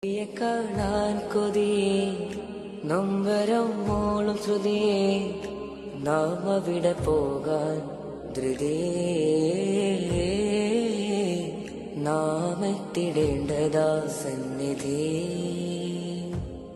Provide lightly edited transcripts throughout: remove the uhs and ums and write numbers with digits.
കാണാൻ കൊതിയേ നൊമ്പരം മോളും ശ്രുതിയേ നാം അവിടെ പോകാൻ ധൃതിയേ നാം എത്തിടേണ്ടതാ സന്നിധി.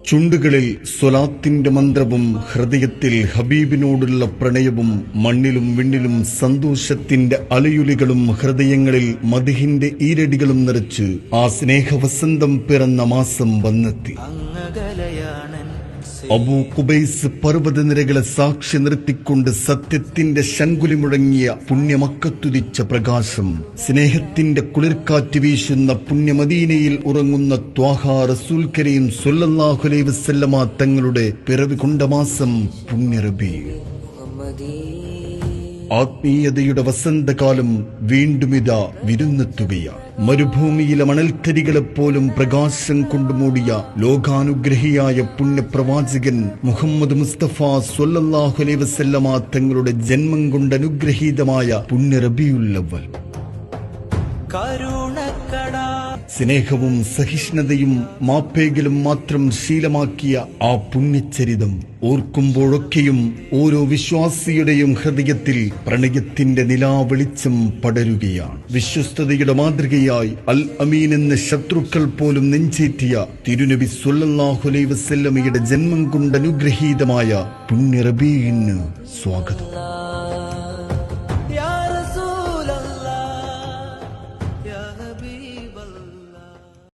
ചുണ്ടുകളിൽ സ്വലാത്തിന്റെ മന്ത്രവും ഹൃദയത്തിൽ ഹബീബിനോടുള്ള പ്രണയവും മണ്ണിലും വിണ്ണിലും സന്തോഷത്തിന്റെ അലയുലികളും ഹൃദയങ്ങളിൽ മദിഹിന്റെ ഈരടികളും നിറച്ച് ആ സ്നേഹവസന്തം പിറന്ന മാസം വന്നെത്തി. അബൂ ഖുബൈസ് പർവ്വതനിരകളെ സാക്ഷി നിർത്തിക്കൊണ്ട് സത്യത്തിന്റെ ശങ്കുലി മുഴങ്ങിയ പുണ്യമക്കത്തുതിച്ച പ്രകാശം, സ്നേഹത്തിന്റെ കുളിർക്കാറ്റ് വീശുന്ന പുണ്യമദീനയിൽ ഉറങ്ങുന്ന ത്വാഹാ റസൂൽ കരീം സ്വല്ലല്ലാഹു അലൈഹി വസല്ലമ തങ്ങളുടെ പിറവി കൊണ്ട മാസം പുണ്യ റബീഉ. ആത്മീയതയുടെ വസന്തകാലം വീണ്ടുമിതാ വിരുന്നെത്തുകയാണ്. മരുഭൂമിയിലെ മണൽത്തരികളെപ്പോലും പ്രകാശം കൊണ്ടുമൂടിയ ലോകാനുഗ്രഹിയായ പുണ്യപ്രവാചകൻ മുഹമ്മദ് മുസ്തഫ സ്വല്ലല്ലാഹു അലൈഹി വസല്ലമ തങ്ങളുടെ ജന്മം കൊണ്ട് അനുഗ്രഹീതമായ പുണ്യ റബീഉൽ അവ്വൽ. സ്നേഹവും സഹിഷ്ണുതയും മാപ്പേകലും മാത്രം ശീലമാക്കിയ ആ പുണ്യചരിതം ഓർക്കുമ്പോഴൊക്കെയും ഓരോ വിശ്വാസിയുടെയും ഹൃദയത്തിൽ പ്രണയത്തിന്റെ നിലാവെളിച്ചം പടരുകയാണ്. വിശ്വസ്തതയുടെ മാതൃകയായി അൽ അമീൻ എന്ന ശത്രുക്കൾ പോലും നെഞ്ചേറ്റിയ തിരുനബി സ്വല്ലല്ലാഹു അലൈഹി വസല്ലമയുടെ ജന്മം കൊണ്ട് അനുഗ്രഹീതമായ പുണ്യ റബീഇന് സ്വാഗതം.